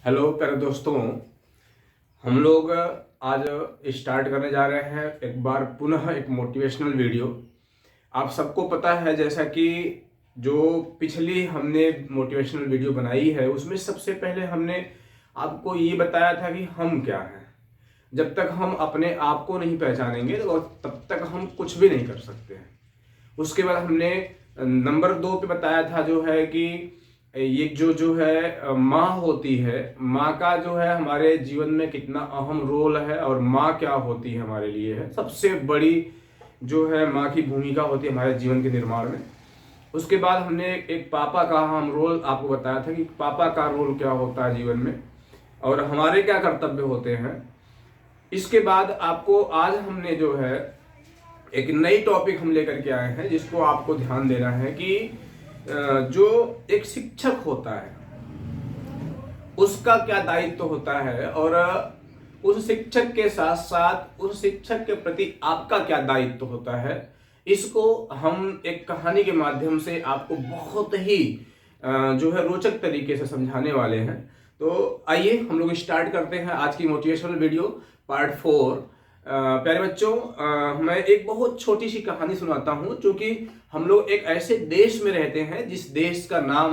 Hello प्यारे दोस्तों, हम लोग आज स्टार्ट करने जा रहे हैं एक बार पुनः एक मोटिवेशनल वीडियो। आप सबको पता है जैसा कि जो पिछली हमने मोटिवेशनल वीडियो बनाई है उसमें सबसे पहले हमने आपको ये बताया था कि हम क्या हैं। जब तक हम अपने आप को नहीं पहचानेंगे तो तब तक हम कुछ भी नहीं कर सकते हैं। उसके बाद हमने नंबर 2 पे बताया था जो है कि ये जो है माँ होती है, माँ का जो है हमारे जीवन में कितना अहम रोल है और माँ क्या होती है हमारे लिए है सबसे बड़ी जो है माँ की भूमिका होती है हमारे जीवन के निर्माण में। उसके बाद हमने एक पापा का हम रोल आपको बताया था कि पापा का रोल क्या होता है जीवन में और हमारे क्या कर्तव्य होते हैं। इसके बाद आपको आज हमने जो है एक नई टॉपिक हम लेकर के आए हैं जिसको आपको ध्यान देना है कि जो एक शिक्षक होता है उसका क्या दायित्व होता है और उस शिक्षक के साथ साथ उस शिक्षक के प्रति आपका क्या दायित्व होता है। इसको हम एक कहानी के माध्यम से आपको बहुत ही जो है रोचक तरीके से समझाने वाले हैं। तो आइए हम लोग स्टार्ट करते हैं आज की मोटिवेशनल वीडियो पार्ट 4। प्यारे बच्चों, मैं एक बहुत छोटी सी कहानी सुनाता हूं क्योंकि हम लोग एक ऐसे देश में रहते हैं जिस देश का नाम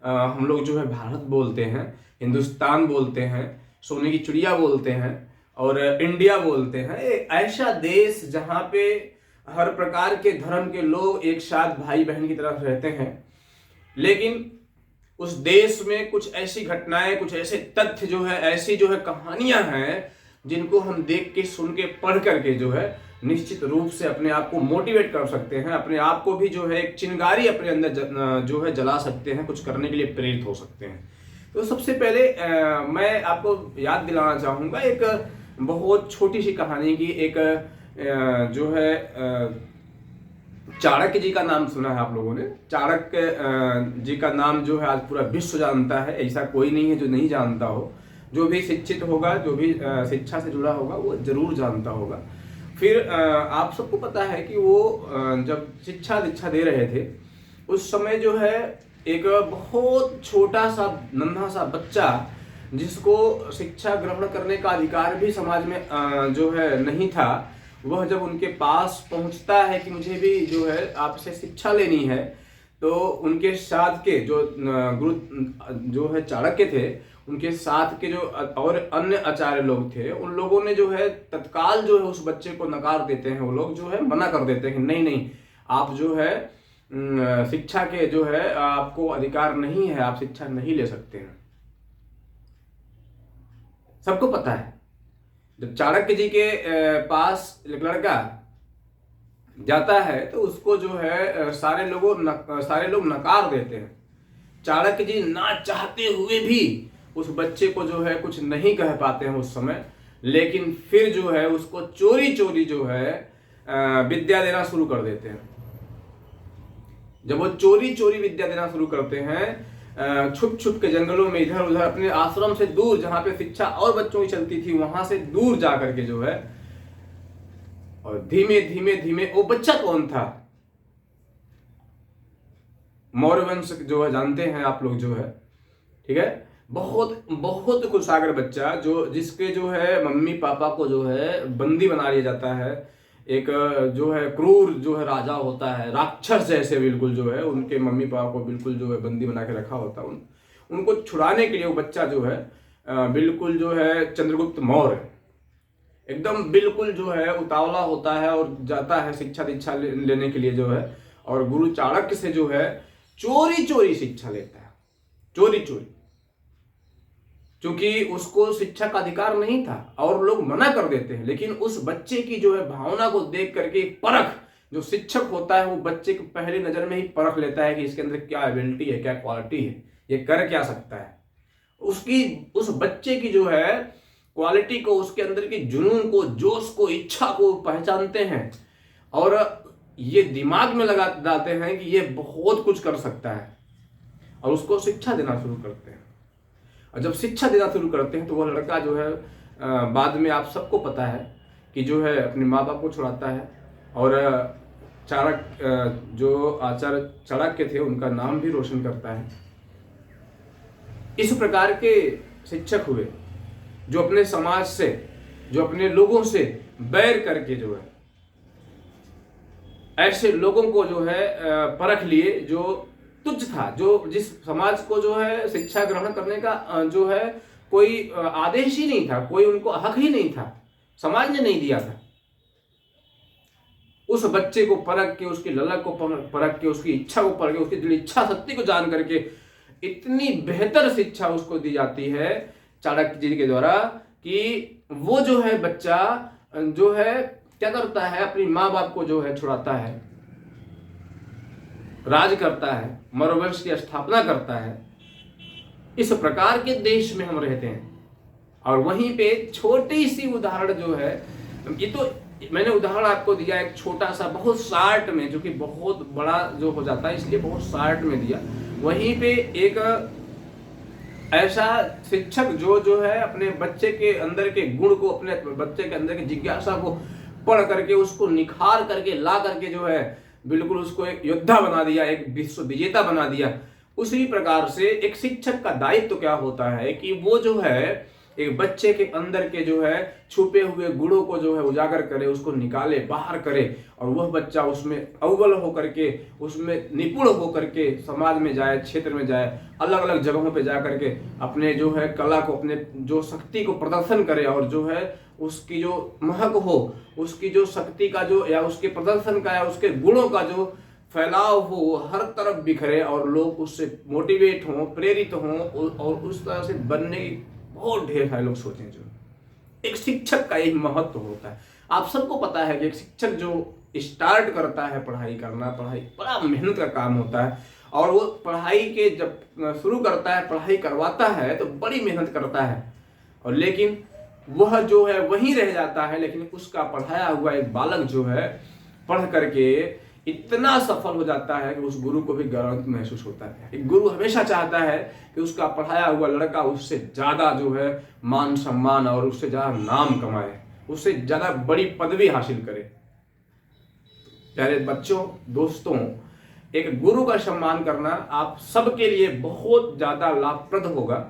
हम लोग जो है भारत बोलते हैं, हिंदुस्तान बोलते हैं, सोने की चिड़िया बोलते हैं और इंडिया बोलते हैं। एक ऐसा देश जहां पे हर प्रकार के धर्म के लोग एक साथ भाई बहन की तरह रहते हैं। लेकिन उस देश में कुछ ऐसी घटनाएं, कुछ ऐसे तथ्य जो है, ऐसी जो है कहानियां हैं जिनको हम देख के, सुन के, पढ़ करके जो है निश्चित रूप से अपने आप को मोटिवेट कर सकते हैं, अपने आप को भी जो है एक चिंगारी अपने अंदर जो है जला सकते हैं, कुछ करने के लिए प्रेरित हो सकते हैं। तो सबसे पहले मैं आपको याद दिलाना चाहूंगा एक बहुत छोटी सी कहानी की। एक जो है चाणक्य जी का नाम सुना है आप लोगों ने। चाणक्य जी का नाम जो है आज पूरा विश्व जानता है, ऐसा कोई नहीं है जो नहीं जानता हो। जो भी शिक्षित होगा, जो भी शिक्षा से जुड़ा होगा वो जरूर जानता होगा। फिर आप सबको पता है कि वो जब शिक्षा दीक्षा दे रहे थे उस समय जो है एक बहुत छोटा सा नन्हा सा बच्चा जिसको शिक्षा ग्रहण करने का अधिकार भी समाज में जो है नहीं था, वह जब उनके पास पहुंचता है कि मुझे भी जो है आपसे शिक्षा लेनी है, तो उनके साथ के जो गुरु जो है चाणक्य थे, उनके साथ के जो और अन्य आचार्य लोग थे, उन लोगों ने जो है तत्काल जो है उस बच्चे को नकार देते हैं। वो लोग जो है मना कर देते हैं कि नहीं नहीं, आप जो है शिक्षा के जो है आपको अधिकार नहीं है, आप शिक्षा नहीं ले सकते हैं। सबको पता है जब चाणक्य जी के पास एक लड़का जाता है तो उसको जो है सारे लोग नकार देते हैं। चाणक्य जी ना चाहते हुए भी उस बच्चे को जो है कुछ नहीं कह पाते हैं उस समय, लेकिन फिर जो है उसको चोरी चोरी जो है विद्या देना शुरू कर देते हैं। जब वो चोरी चोरी विद्या देना शुरू करते हैं, छुप छुप के जंगलों में, इधर उधर, अपने आश्रम से दूर जहां पे शिक्षा और बच्चों की चलती थी वहां से दूर जा करके जो है, और धीमे धीमे धीमे वो बच्चा कौन था? मौर्य वंश जो है जानते हैं आप लोग जो है, ठीक है, बहुत बहुत कुशाग्र बच्चा जो जिसके जो है मम्मी पापा को जो है बंदी बना लिया जाता है। एक जो है क्रूर जो है राजा होता है, राक्षस जैसे बिल्कुल जो है उनके मम्मी पापा को बिल्कुल जो है बंदी बना के रखा होता है। उनको छुड़ाने के लिए वो बच्चा जो है बिल्कुल जो है चंद्रगुप्त मौर्य एकदम बिल्कुल जो है उतावला होता है और जाता है शिक्षा दीक्षा लेने के लिए जो है, और गुरु चाणक्य से जो है चोरी चोरी शिक्षा लेता है, चोरी चोरी, क्योंकि उसको शिक्षा का अधिकार नहीं था और लोग मना कर देते हैं। लेकिन उस बच्चे की जो है भावना को देख करके परख, जो शिक्षक होता है वो बच्चे को पहले नजर में ही परख लेता है कि इसके अंदर क्या एबिलिटी है, क्या क्वालिटी है, ये कर क्या सकता है। उस बच्चे की जो है क्वालिटी को, उसके अंदर की जुनून को, जोश को, इच्छा को पहचानते हैं और ये दिमाग में लगा डालते हैं कि ये बहुत कुछ कर सकता है और उसको शिक्षा देना शुरू करते हैं। और जब शिक्षा देना शुरू करते हैं तो वह लड़का जो है बाद में आप सबको पता है कि जो है अपने माँ बाप को छुड़ाता है और चाणक्य जो आचार्य चाणक्य थे उनका नाम भी रोशन करता है। इस प्रकार के शिक्षक हुए, जो अपने समाज से, जो अपने लोगों से बैर करके जो है ऐसे लोगों को जो है परख लिए जो तुच्छ था, जो जिस समाज को जो है शिक्षा ग्रहण करने का जो है कोई आदेश ही नहीं था, कोई उनको हक ही नहीं था, समाज ने नहीं दिया था। उस बच्चे को परख के, उसकी ललक को परख के, उसकी इच्छा को परख के, उसकी दृढ़ इच्छा शक्ति को जान करके इतनी बेहतर शिक्षा उसको दी जाती है चाणक्य जी के द्वारा कि वो जो है बच्चा जो है क्या करता है, अपनी माँ बाप को जो है छुड़ाता है, राज करता है, मरुवंश की स्थापना करता है। इस प्रकार के देश में हम रहते हैं। और वहीं पे छोटी सी उदाहरण जो है, ये तो मैंने उदाहरण आपको दिया एक छोटा सा, बहुत शार्ट में, जो कि बहुत बड़ा जो हो जाता है इसलिए बहुत शार्ट में दिया। वहीं पे एक ऐसा शिक्षक जो है अपने बच्चे के अंदर के गुण को, अपने बच्चे के अंदर की जिज्ञासा को पढ़ करके, उसको निखार करके ला करके जो है बिल्कुल उसको एक योद्धा बना दिया, एक विश्व विजेता बना दिया। उसी प्रकार से एक शिक्षक का दायित्व क्या होता है कि वो जो है एक बच्चे के अंदर के जो है छुपे हुए गुणों को जो है उजागर करे, उसको निकाले, बाहर करे, और वह बच्चा उसमें अव्वल होकर के, उसमें निपुण होकर के समाज में जाए, क्षेत्र में जाए, अलग अलग जगहों पे जा करके अपने जो है कला को, अपने जो शक्ति को प्रदर्शन करे, और जो है उसकी जो महक हो, उसकी जो शक्ति का जो, या उसके प्रदर्शन का, या उसके गुणों का जो फैलाव हो, हर तरफ बिखरे, और लोग उससे मोटिवेट हों, प्रेरित हों, और उस तरह से बनने की बहुत ढेर सारे लोग सोचें। जो एक शिक्षक का यही महत्व होता है। आप सबको पता है कि एक शिक्षक जो स्टार्ट करता है पढ़ाई करना, पढ़ाई बड़ा मेहनत का काम होता है, और वो पढ़ाई के जब शुरू करता है, पढ़ाई करवाता है तो बड़ी मेहनत करता है, और लेकिन वह जो है वहीं रह जाता है। लेकिन उसका पढ़ाया हुआ एक बालक जो है पढ़ करके इतना सफल हो जाता है कि उस गुरु को भी गर्व महसूस होता है। एक गुरु हमेशा चाहता है कि उसका पढ़ाया हुआ लड़का उससे ज्यादा जो है मान सम्मान, और उससे ज्यादा नाम कमाए, उससे ज्यादा बड़ी पदवी हासिल करे। प्यारे बच्चों, दोस्तों, एक गुरु का सम्मान करना आप सबके लिए बहुत ज्यादा लाभप्रद होगा।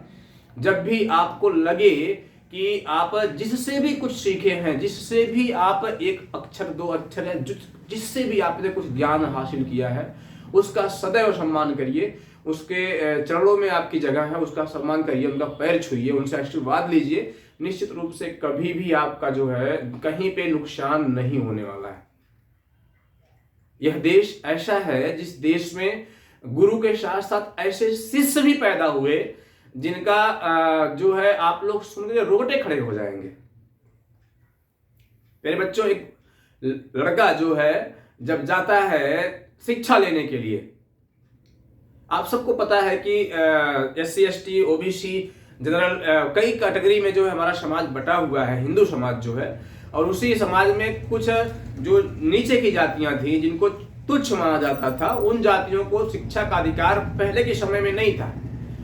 जब भी आपको लगे कि आप जिससे भी कुछ सीखे हैं, जिससे भी आप एक अक्षर, दो अक्षर है, जिससे भी आपने कुछ ज्ञान हासिल किया है, उसका सदैव सम्मान करिए। उसके चरणों में आपकी जगह है, उसका सम्मान करिए, उनका पैर छूइए, उनसे आशीर्वाद लीजिए। निश्चित रूप से कभी भी आपका जो है कहीं पे नुकसान नहीं होने वाला है। यह देश ऐसा है जिस देश में गुरु के साथ साथ ऐसे शिष्य भी पैदा हुए जिनका जो है आप लोग सुन के रोंगटे खड़े हो जाएंगे। मेरे बच्चों, एक लड़का जो है जब जाता है शिक्षा लेने के लिए, आप सबको पता है कि SC ST OBC जनरल कई कैटेगरी में जो है हमारा समाज बटा हुआ है, हिंदू समाज जो है, और उसी समाज में कुछ जो नीचे की जातियां थी जिनको तुच्छ माना जाता था, उन जातियों को शिक्षा का अधिकार पहले के समय में नहीं था।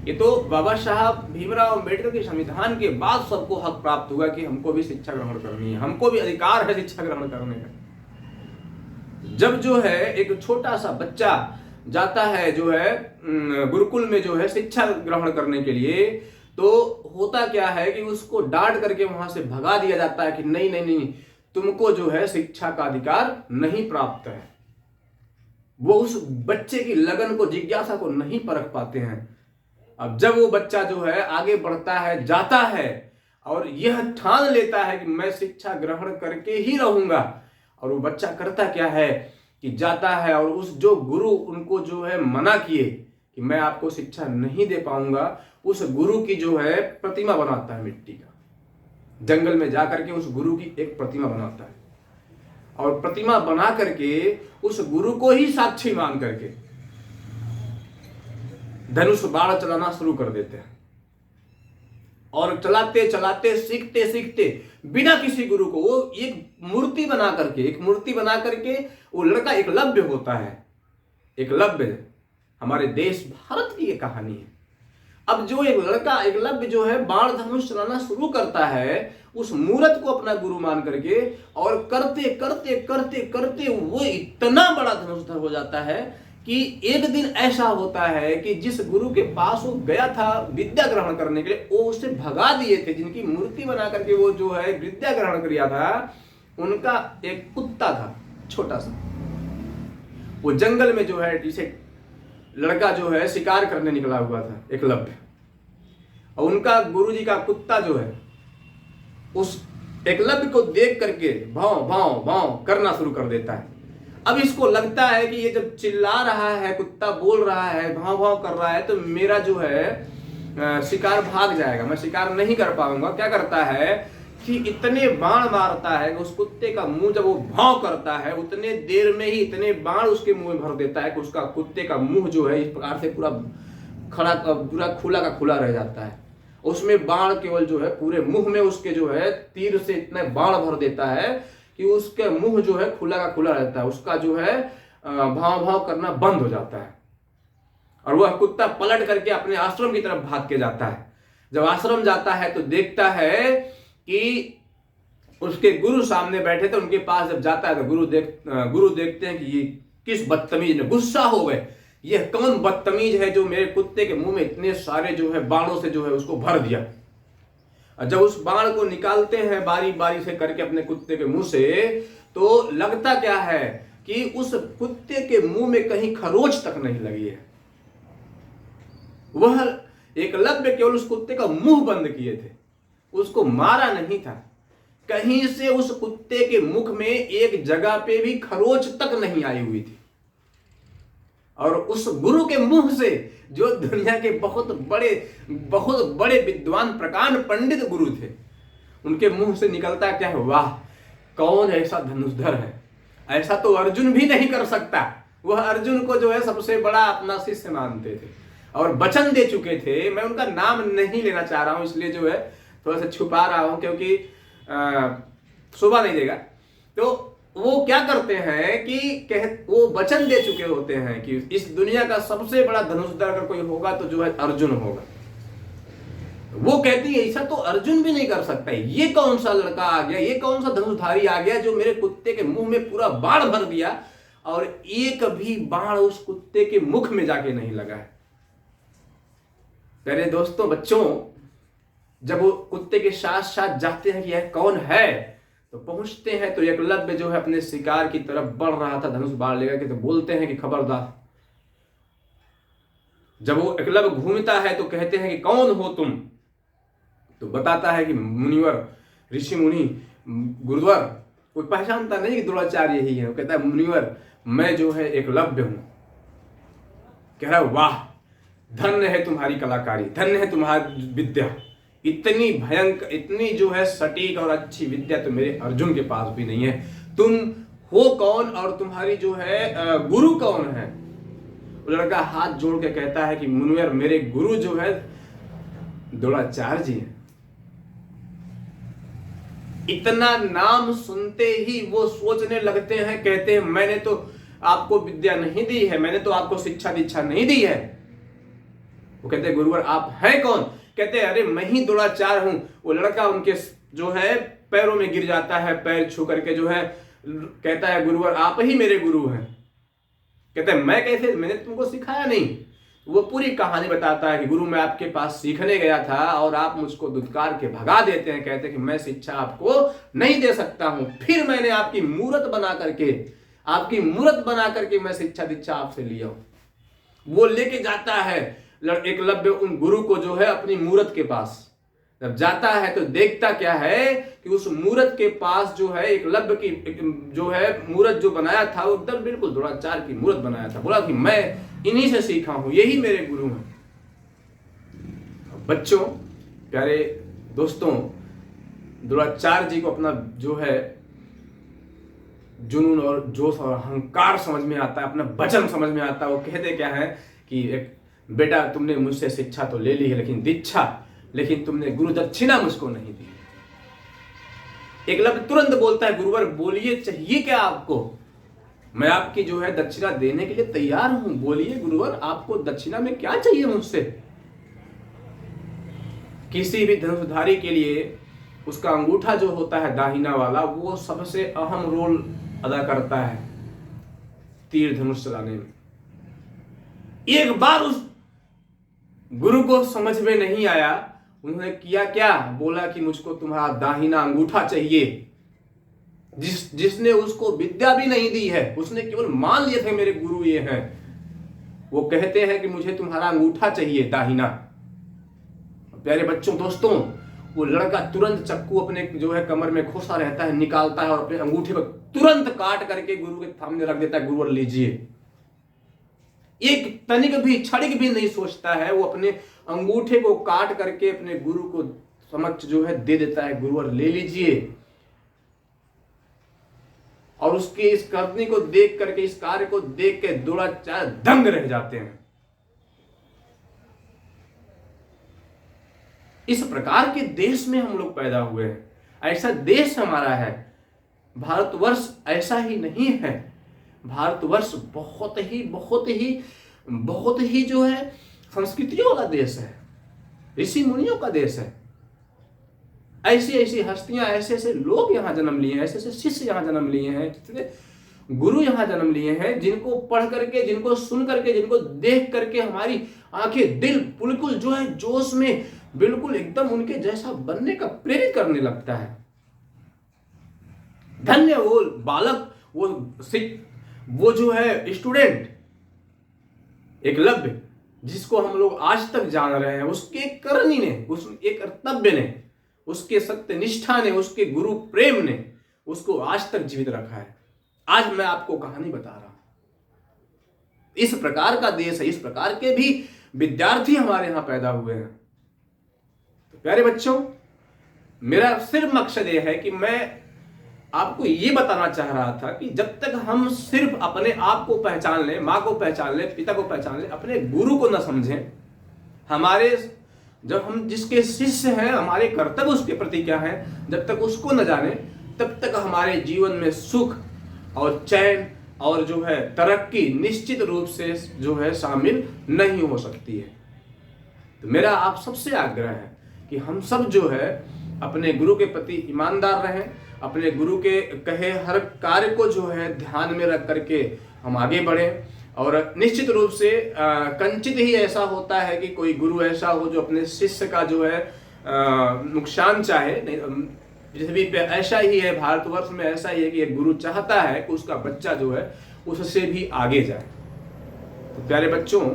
ये तो बाबा साहब भीमराव अम्बेडकर के संविधान के बाद सबको हक प्राप्त हुआ कि हमको भी शिक्षा ग्रहण करनी है, हमको भी अधिकार है शिक्षा ग्रहण करने का। जब जो है एक छोटा सा बच्चा जाता है जो है गुरुकुल में जो है शिक्षा ग्रहण करने के लिए, तो होता क्या है कि उसको डांट करके वहां से भगा दिया जाता है कि नहीं नहीं नहीं, तुमको जो है शिक्षा का अधिकार नहीं प्राप्त है। वो उस बच्चे की लगन को, जिज्ञासा को नहीं परख पाते हैं। अब जब वो बच्चा जो है आगे बढ़ता है, जाता है, और यह ठान लेता है कि मैं शिक्षा ग्रहण करके ही रहूंगा, और वो बच्चा करता क्या है कि जाता है और उस जो गुरु उनको जो है मना किए कि मैं आपको शिक्षा नहीं दे पाऊंगा, उस गुरु की जो है प्रतिमा बनाता है मिट्टी का। जंगल में जाकर के उस गुरु की एक प्रतिमा बनाता है, और प्रतिमा बना करके उस गुरु को ही साक्षी मान करके धनुष बाण चलाना शुरू कर देते हैं, और चलाते चलाते सीखते सीखते बिना किसी गुरु को वो एक मूर्ति बना करके वो लड़का एकलव्य होता है। एकलव्य हमारे देश भारत की ये कहानी है। अब जो एक लड़का एकलव्य जो है बाण धनुष चलाना शुरू करता है, उस मूर्त को अपना गुरु मान करके, और करते करते करते करते वो इतना बड़ा धनुषधर हो जाता है कि एक दिन ऐसा होता है कि जिस गुरु के पास वो गया था विद्या ग्रहण करने के लिए, वो उसे भगा दिए थे। जिनकी मूर्ति बना करके वो जो है विद्या ग्रहण किया था, उनका एक कुत्ता था छोटा सा। वो जंगल में जो है जिसे लड़का जो है शिकार करने निकला हुआ था, एकलव्य, और उनका गुरुजी का कुत्ता जो है उस एकलव्य को देख करके भाव भाव भाव करना शुरू कर देता है। अब इसको लगता है कि ये जब चिल्ला रहा है, कुत्ता बोल रहा है, भाव भाव कर रहा है, तो मेरा जो है शिकार भाग जाएगा, मैं शिकार नहीं कर पाऊंगा। क्या करता है कि इतने बाण मारता है कि उस कुत्ते का मुंह जब वो भाव करता है, उतने देर में ही इतने बाण उसके मुंह में भर देता है कि उसका कुत्ते का मुंह जो है इस प्रकार से पूरा खड़ा, पूरा खुला का खुला रह जाता है। उसमें बाण केवल जो है पूरे मुंह में उसके जो है तीर से इतने बाण भर देता है कि उसके मुंह जो है खुला का खुला रहता है, उसका जो है भाव भाव करना बंद हो जाता है। और वह कुत्ता पलट करके अपने आश्रम की तरफ भाग के जाता है। जब आश्रम जाता है तो देखता है कि उसके गुरु सामने बैठे थे। उनके पास जब जाता है तो गुरु देखते हैं कि ये किस बदतमीज ने, गुस्सा हो गए, यह कौन बदतमीज है जो मेरे कुत्ते के मुंह में इतने सारे जो है बाणों से जो है उसको भर दिया। और जब उस बाण को निकालते हैं बारी बारी से करके अपने कुत्ते के मुंह से, तो लगता क्या है कि उस कुत्ते के मुंह में कहीं खरोच तक नहीं लगी है। वह एकलव्य केवल उस कुत्ते का मुंह बंद किए थे, उसको मारा नहीं था। कहीं से उस कुत्ते के मुख में एक जगह पे भी खरोच तक नहीं आई हुई थी। और उस गुरु के मुंह से, जो दुनिया के बहुत बड़े विद्वान प्रकांड पंडित गुरु थे, उनके मुंह से निकलता क्या है, वाह कौन ऐसा धनुषधर है, ऐसा तो अर्जुन भी नहीं कर सकता। वह अर्जुन को जो है सबसे बड़ा अपना शिष्य मानते थे और वचन दे चुके थे। मैं उनका नाम नहीं लेना चाह रहा हूं, इसलिए जो है थोड़ा सा छुपा रहा हूं, क्योंकि शोभा नहीं देगा। तो वो क्या करते हैं कि वो वचन दे चुके होते हैं कि इस दुनिया का सबसे बड़ा धनुषधर अगर कोई होगा तो जो है अर्जुन होगा। वो कहती है ऐसा तो अर्जुन भी नहीं कर सकता। ये कौन सा लड़का आ गया, ये कौन सा धनुषधारी आ गया जो मेरे कुत्ते के मुंह में पूरा बाण भर दिया और एक भी बाण उस कुत्ते के मुख में जाके नहीं लगा है। मेरे दोस्तों, बच्चों, जब वो कुत्ते के साथ साथ जाते हैं कि यह कौन है, तो पहुंचते हैं तो एकलव्य जो है अपने शिकार की तरफ बढ़ रहा था धनुष बाण लेकर के। तो बोलते हैं कि खबरदार। जब वो एकलव्य घूमता है तो कहते हैं कि कौन हो तुम, तो बताता है कि मुनिवर, ऋषि मुनि, गुरुवर। कोई पहचानता नहीं कि द्रोणाचार्य ही है। वो कहता है मुनिवर, मैं जो है एकलव्य हूं। कह रहा वाह, धन्य है तुम्हारी कलाकारी, धन्य है तुम्हारी विद्या, इतनी भयंकर, इतनी जो है सटीक और अच्छी विद्या तो मेरे अर्जुन के पास भी नहीं है। तुम हो कौन और तुम्हारी जो है गुरु कौन है? वो लड़का हाथ जोड़ के कहता है कि मुनिवर, मेरे गुरु जो है द्रोणाचार्य जी हैं। इतना नाम सुनते ही वो सोचने लगते हैं, कहते हैं मैंने तो आपको विद्या नहीं दी है, मैंने तो आपको शिक्षा दीक्षा नहीं दी है। वो कहते हैं गुरुवर आप हैं कौन? कहते हैं अरे मैं ही द्रोणाचार्य हूं। वो लड़का उनके जो है पैरों में गिर जाता है, पैर छू करके जो है कहता है गुरुवर आप ही मेरे गुरु हैं। कहते हैं मैं कैसे, मैंने तुमको सिखाया नहीं। वो पूरी कहानी बताता है कि गुरु मैं आपके पास सीखने गया था और आप मुझको दुत्कार के भगा देते हैं, कहते हैं कि मैं शिक्षा आपको नहीं दे सकता हूं। फिर मैंने आपकी मूर्त बना करके मैं शिक्षा दीक्षा आपसे लिया हूं। वो लेके जाता है एकलव्य उन गुरु को जो है अपनी मूर्त के पास। जब जाता है तो देखता क्या है कि उस मूर्त के पास जो है एकलव्य की जो है मूर्त जो बनाया था वो एकदम बिल्कुल द्रोणाचार्य की मूर्त बनाया था। बोला कि मैं इन्हीं से सीखा हूं, यही मेरे गुरु हैं। बच्चों, प्यारे दोस्तों, द्रोणाचार्य जी को अपना जो है जुनून और जोश और अहंकार समझ में आता है, अपना वचन समझ में आता है। वो कहते क्या है कि एक बेटा तुमने मुझसे शिक्षा तो ले ली है, लेकिन तुमने गुरु दक्षिणा मुझको नहीं दी। एकलव्य तुरंत बोलता है गुरुवर बोलिए चाहिए क्या आपको? मैं आपकी जो है दक्षिणा देने के लिए तैयार हूं, बोलिए गुरुवर आपको दक्षिणा में क्या चाहिए मुझसे? किसी भी धनुषधारी के लिए उसका अंगूठा जो होता है दाहिना वाला, वो सबसे अहम रोल अदा करता है तीर धनुष चलाने में। एक बार उस गुरु को समझ में नहीं आया, उन्होंने किया क्या, बोला कि मुझको तुम्हारा दाहिना अंगूठा चाहिए। जिसने उसको विद्या भी नहीं दी है, उसने केवल मान लिए थे मेरे गुरु ये हैं, वो कहते हैं कि मुझे तुम्हारा अंगूठा चाहिए दाहिना। प्यारे बच्चों, दोस्तों, वो लड़का तुरंत चक्कू अपने जो है कमर में खोसा रहता है, निकालता है और अपने अंगूठे को तुरंत काट करके गुरु के सामने रख देता है। गुरुवर लीजिए। एक तनिक भी, क्षणिक भी नहीं सोचता है, वो अपने अंगूठे को काट करके अपने गुरु को समक्ष जो है दे देता है, गुरुवर ले लीजिए। और उसके इस करनी को देख करके, इस कार्य को देख के द्रोणाचार्य दंग रह जाते हैं। इस प्रकार के देश में हम लोग पैदा हुए हैं, ऐसा देश हमारा है। भारतवर्ष ऐसा ही नहीं है। भारतवर्ष बहुत ही जो है संस्कृतियों वाला देश है, ऋषि मुनियों का देश है। ऐसी ऐसी हस्तियां, ऐसे ऐसे लोग यहां जन्म लिए हैं, ऐसे ऐसे शिष्य यहां जन्म लिए हैं, जितने गुरु यहां जन्म लिए हैं, जिनको पढ़ करके, जिनको सुन करके, जिनको देख करके हमारी आंखें, दिल बिल्कुल जो है जोश में, बिल्कुल एकदम उनके जैसा बनने का प्रेरित करने लगता है। धन्य वो बालक, वो जो है स्टूडेंट एकलव्य, जिसको हम लोग आज तक जान रहे हैं। उसके करनी ने, उसके कर्तव्य ने, उसके सत्य निष्ठा ने, उसके गुरु प्रेम ने उसको आज तक जीवित रखा है। आज मैं आपको कहानी बता रहा हूं। इस प्रकार का देश है, इस प्रकार के भी विद्यार्थी हमारे यहां पैदा हुए हैं। तो प्यारे बच्चों, मेरा सिर्फ मकसद यह है कि मैं आपको ये बताना चाह रहा था कि जब तक हम सिर्फ अपने आप को पहचान लें, माँ को पहचान लें, पिता को पहचान लें, अपने गुरु को न समझें, हमारे जब हम जिसके शिष्य हैं, हमारे कर्तव्य उसके प्रति क्या है, जब तक उसको न जाने, तब तक हमारे जीवन में सुख और चैन और जो है तरक्की निश्चित रूप से जो है शामिल नहीं हो सकती है। तो मेरा आप सबसे आग्रह है कि हम सब जो है अपने गुरु के प्रति ईमानदार रहें, अपने गुरु के कहे हर कार्य को जो है ध्यान में रख करके हम आगे बढ़ें। और निश्चित रूप से कंचित ही ऐसा होता है कि कोई गुरु ऐसा हो जो अपने शिष्य का जो है नुकसान चाहे। नहीं, भी ऐसा ही है, भारतवर्ष में ऐसा ही है कि एक गुरु चाहता है कि उसका बच्चा जो है उससे भी आगे जाए। तो प्यारे बच्चों,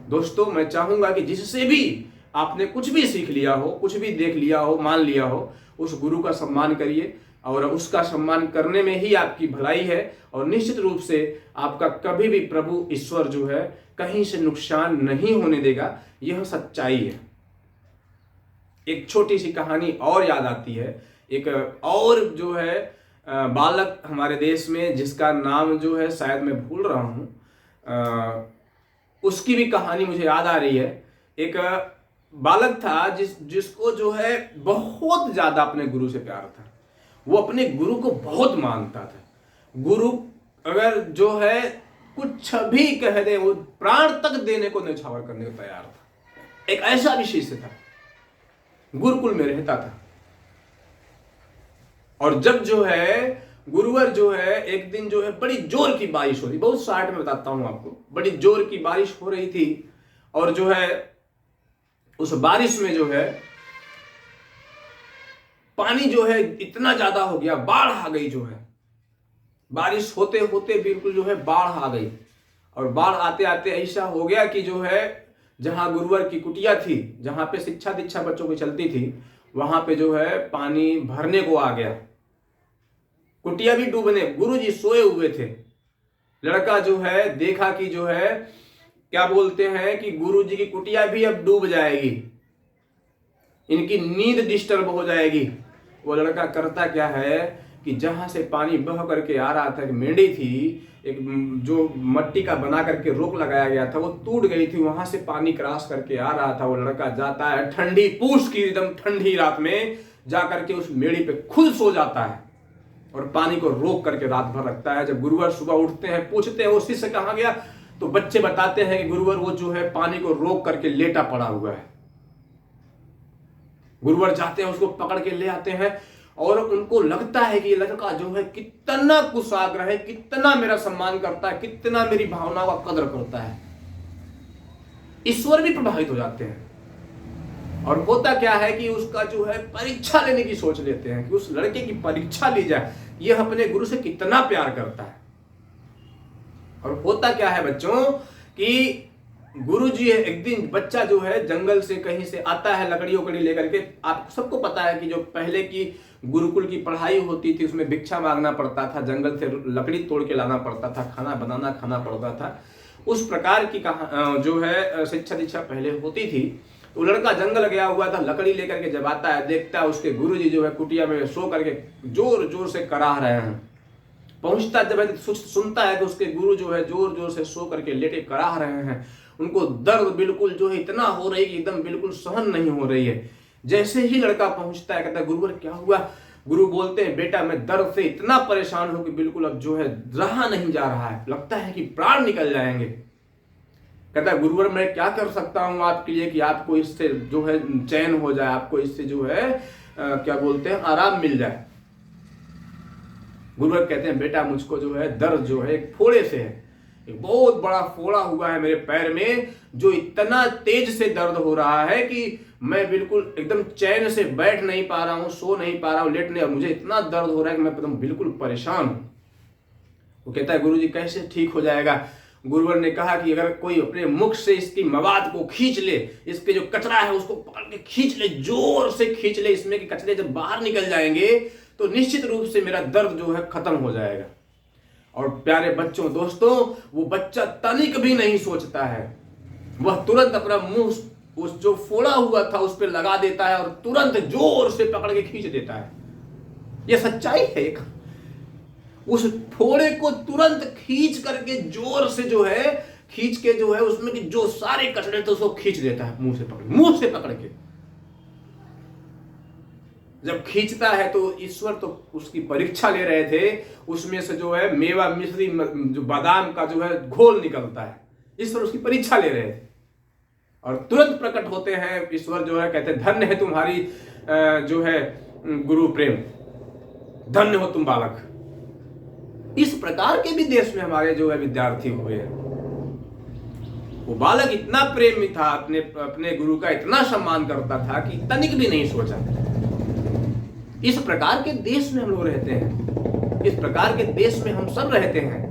दोस्तों, मैं चाहूंगा कि जिससे भी आपने कुछ भी सीख लिया हो, कुछ भी देख लिया हो, मान लिया हो, उस गुरु का सम्मान करिए। और उसका सम्मान करने में ही आपकी भलाई है। और निश्चित रूप से आपका कभी भी प्रभु ईश्वर जो है कहीं से नुकसान नहीं होने देगा। यह सच्चाई है। एक छोटी सी कहानी और याद आती है। एक और जो है बालक हमारे देश में, जिसका नाम जो है शायद मैं भूल रहा हूं, उसकी भी कहानी मुझे याद आ रही है। एक बालक था जिसको जो है बहुत ज्यादा अपने गुरु से प्यार था। वो अपने गुरु को बहुत मानता था। गुरु अगर जो है कुछ भी कह दे, वो प्राण तक देने को न्यौछावर करने को तैयार था। एक ऐसा भी शिष्य था, गुरुकुल में रहता था। और जब जो है गुरुवर जो है एक दिन जो है बड़ी जोर की बारिश हो रही, बहुत शॉर्ट में बताता हूं आपको, बड़ी जोर की बारिश हो रही थी। और जो है उस बारिश में जो है पानी जो है इतना ज्यादा हो गया, बाढ़ आ गई। जो है बारिश होते होते बिल्कुल जो है बाढ़ आ गई। और बाढ़ आते आते ऐसा हो गया कि जो है जहां गुरुवर की कुटिया थी, जहां पे शिक्षा दीक्षा बच्चों की चलती थी, वहां पे जो है पानी भरने को आ गया। कुटिया भी डूबने, गुरुजी सोए हुए थे। लड़का जो है देखा कि जो है क्या बोलते हैं कि गुरुजी की कुटिया भी अब डूब जाएगी, इनकी नींद डिस्टर्ब हो जाएगी। वो लड़का करता क्या है कि जहां से पानी बह करके आ रहा था, एक मेंढी थी, एक जो मट्टी का बना करके रोक लगाया गया था, वो टूट गई थी, वहां से पानी क्रॉस करके आ रहा था। वो लड़का जाता है ठंडी पूछ की एकदम ठंडी रात में जा करके उस मेंढी पे खुद सो जाता है और पानी को रोक करके रात भर रखता है। जब गुरुवर सुबह उठते हैं, पूछते हैं वो शिष्य कहां गया, तो बच्चे बताते हैं कि गुरुवर वो जो है पानी को रोक करके लेटा पड़ा हुआ है। गुरुवर जाते हैं, उसको पकड़ के ले आते हैं और उनको लगता है कि ये लड़का जो है कितना कुशाग्र है, कितना मेरा सम्मान करता है, कितना मेरी भावनाओं का कदर करता है। ईश्वर भी प्रभावित हो जाते हैं। और होता क्या है कि उसका जो है परीक्षा लेने की सोच लेते हैं कि उस लड़के की परीक्षा ली जाए, यह अपने गुरु से कितना प्यार करता है। और होता क्या है बच्चों कि गुरु जी एक दिन बच्चा जो है जंगल से कहीं से आता है लकड़ी उकड़ी लेकर के। आप सबको पता है कि जो पहले की गुरुकुल की पढ़ाई होती थी उसमें भिक्षा मांगना पड़ता था, जंगल से लकड़ी तोड़ के लाना पड़ता था, खाना बनाना खाना पड़ता था। उस प्रकार की जो है शिक्षा दीक्षा पहले होती थी। तो लड़का जंगल गया हुआ था, लकड़ी लेकर के जब आता है देखता है उसके गुरुजी जो है कुटिया में सो करके जोर जोर से कराह रहे हैं। पहुंचता जब है सुनता है कि उसके गुरु जो है जोर जोर से सो करके लेटे कराह रहे हैं। उनको दर्द बिल्कुल जो है इतना हो रही है कि एकदम बिल्कुल सहन नहीं हो रही है। जैसे ही लड़का पहुंचता है कहता है गुरुवर क्या हुआ। गुरु बोलते हैं बेटा मैं दर्द से इतना परेशान हूं कि बिल्कुल अब जो है रहा नहीं जा रहा है, लगता है कि प्राण निकल जाएंगे। कहता है गुरुवर मैं क्या कर सकता हूं आपके लिए कि आपको इससे जो है चैन हो जाए, आपको इससे जो है क्या बोलते हैं आराम मिल जाए। गुरुवर कहते हैं बेटा मुझको जो है दर्द जो है एक फोड़े से है, एक बहुत बड़ा फोड़ा हुआ है मेरे पैर में, जो इतना तेज से दर्द हो रहा है कि मैं बिल्कुल एकदम चैन से बैठ नहीं पा रहा हूं, सो नहीं पा रहा हूं, लेट नहीं, मुझे इतना दर्द हो रहा है कि मैं एकदम बिल्कुल परेशान हूं। वो कहता है गुरुजी कैसे ठीक हो जाएगा। गुरुवर ने कहा कि अगर कोई अपने मुख से इसकी मवाद को खींच ले, इसके जो कचरा है उसको पकड़ के खींच ले, जोर से खींच ले, इसमें के कचरे जब बाहर निकल जाएंगे तो निश्चित रूप से मेरा दर्द जो है खत्म हो जाएगा। और प्यारे बच्चों दोस्तों, वो बच्चा तनिक भी नहीं सोचता है, वह तुरंत अपना मुंह उस जो फोड़ा हुआ था उस पर लगा देता है और तुरंत जोर से पकड़ के खींच देता है। यह सच्चाई है। एक उस फोड़े को तुरंत खींच करके जोर से जो है खींच के जो है उसमें कि जो सारे कचरे थे उसको खींच देता है मुंह से पकड़ के। जब खींचता है तो ईश्वर तो उसकी परीक्षा ले रहे थे, उसमें से जो है मेवा मिश्री जो बादाम का जो है घोल निकलता है, ईश्वर उसकी परीक्षा ले रहे थे। और तुरंत प्रकट होते हैं ईश्वर जो है कहते हैं धन्य है तुम्हारी जो है गुरु प्रेम, धन्य हो तुम बालक। इस प्रकार के भी देश में हमारे जो है विद्यार्थी हुए हैं। वो बालक इतना प्रेमी था, अपने गुरु का इतना सम्मान करता था कि तनिक भी नहीं सोचा। इस प्रकार के देश में हम लोग रहते हैं, इस प्रकार के देश में हम सब रहते हैं।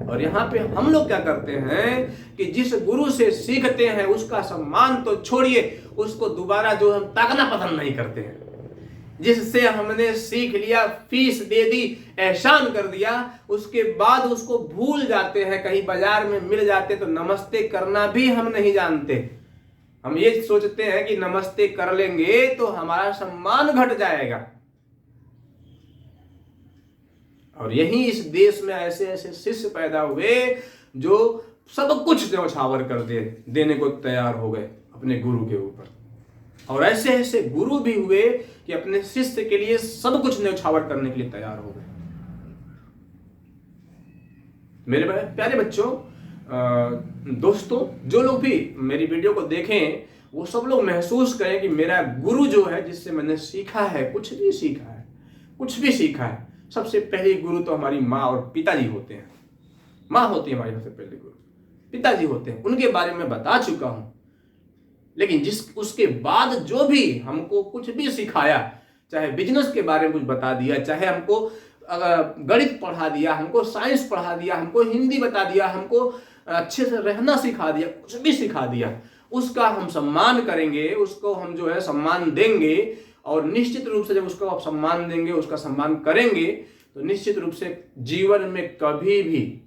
और यहाँ पे हम लोग क्या करते हैं कि जिस गुरु से सीखते हैं उसका सम्मान तो छोड़िए, उसको दोबारा जो हम ताकना पसंद नहीं करते हैं। जिससे हमने सीख लिया, फीस दे दी, एहसान कर दिया, उसके बाद उसको भूल जाते हैं। कहीं बाजार में मिल जाते तो नमस्ते करना भी हम नहीं जानते। हम ये सोचते हैं कि नमस्ते कर लेंगे तो हमारा सम्मान घट जाएगा। और यही इस देश में ऐसे ऐसे शिष्य पैदा हुए जो सब कुछ न्यौछावर कर देने को तैयार हो गए अपने गुरु के ऊपर। और ऐसे ऐसे गुरु भी हुए कि अपने शिष्य के लिए सब कुछ न्यौछावर करने के लिए तैयार हो गए। मेरे प्यारे बच्चों, दोस्तों, जो लोग भी मेरी वीडियो को देखें वो सब लोग महसूस करें कि मेरा गुरु जो है, जिससे मैंने सीखा है, कुछ भी सीखा है, सबसे पहले गुरु तो हमारी माँ और पिताजी होते हैं। माँ होती है हमारी सबसे पहले गुरु, पिताजी होते हैं, उनके बारे में बता चुका हूं। लेकिन उसके बाद जो भी हमको कुछ भी सिखाया, चाहे बिजनेस के बारे में कुछ बता दिया, चाहे हमको गणित पढ़ा दिया, हमको साइंस पढ़ा दिया, हमको हिंदी बता दिया, हमको अच्छे से रहना सिखा दिया, कुछ भी सिखा दिया, उसका हम सम्मान करेंगे, उसको हम जो है सम्मान देंगे। और निश्चित रूप से जब उसको आप सम्मान देंगे, उसका सम्मान करेंगे, तो निश्चित रूप से जीवन में कभी भी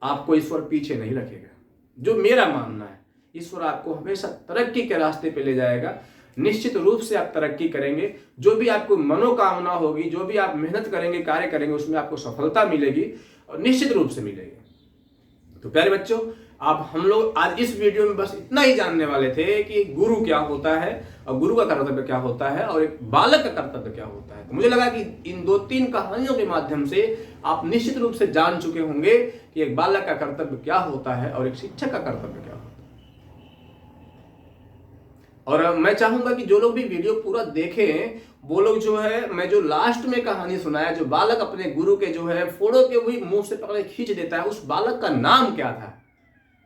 आपको ईश्वर पीछे नहीं रखेगा। जो मेरा मानना है, ईश्वर आपको हमेशा तरक्की के रास्ते पे ले जाएगा। निश्चित रूप से आप तरक्की करेंगे। जो भी आपको मनोकामना होगी, जो भी आप मेहनत करेंगे, कार्य करेंगे, उसमें आपको सफलता मिलेगी और निश्चित रूप से मिलेगी। तो प्यारे बच्चों, आप हम लोग आज इस वीडियो में बस इतना ही जानने वाले थे कि गुरु क्या होता है और गुरु का कर्तव्य क्या होता है और एक बालक का कर्तव्य क्या होता है। तो मुझे लगा कि इन 2-3 कहानियों के माध्यम से आप निश्चित रूप से जान चुके होंगे कि एक बालक का कर्तव्य क्या होता है और एक शिक्षक का कर्तव्य क्या होता है। और मैं चाहूंगा कि जो लोग भी वीडियो पूरा देखें, वो लोग जो है, मैं जो लास्ट में कहानी सुनाया, जो बालक अपने गुरु के जो है फोड़ों के भी मुंह से पकड़ खींच देता है, उस बालक का नाम क्या था,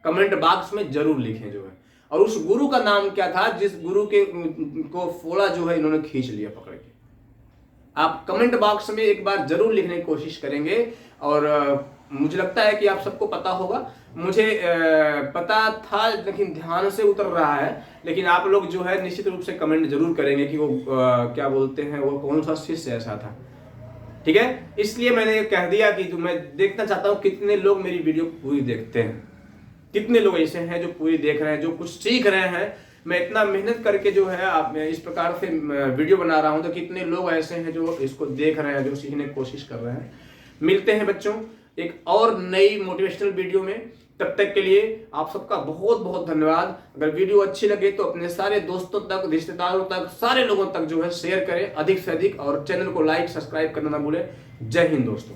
कमेंट बॉक्स में जरूर लिखें। जो है और उस गुरु का नाम क्या था जिस गुरु के को फोड़ा जो है इन्होंने खींच लिया पकड़ के। आप कमेंट बॉक्स में एक बार जरूर लिखने की कोशिश करेंगे और मुझे लगता है कि आप सबको पता होगा। मुझे पता था लेकिन ध्यान से उतर रहा है, लेकिन आप लोग जो है निश्चित रूप से कमेंट जरूर करेंगे कि वो क्या बोलते हैं, वो कौन सा शिष्य ऐसा था। ठीक है, इसलिए मैंने कह दिया कि मैं देखना चाहता हूँ कितने लोग मेरी वीडियो पूरी देखते हैं, कितने लोग ऐसे हैं जो पूरी देख रहे हैं, जो कुछ सीख रहे हैं। मैं इतना मेहनत करके जो है आप इस प्रकार से वीडियो बना रहा हूं, तो कितने लोग ऐसे हैं जो इसको देख रहे हैं, जो सीखने की कोशिश कर रहे हैं। मिलते हैं बच्चों एक और नई मोटिवेशनल वीडियो में। तब तक के लिए आप सबका बहुत बहुत धन्यवाद। अगर वीडियो अच्छी लगे तो अपने सारे दोस्तों तक, रिश्तेदारों तक, सारे लोगों तक जो है शेयर करें अधिक से अधिक, और चैनल को लाइक सब्सक्राइब करना ना भूलें। जय हिंद दोस्तों।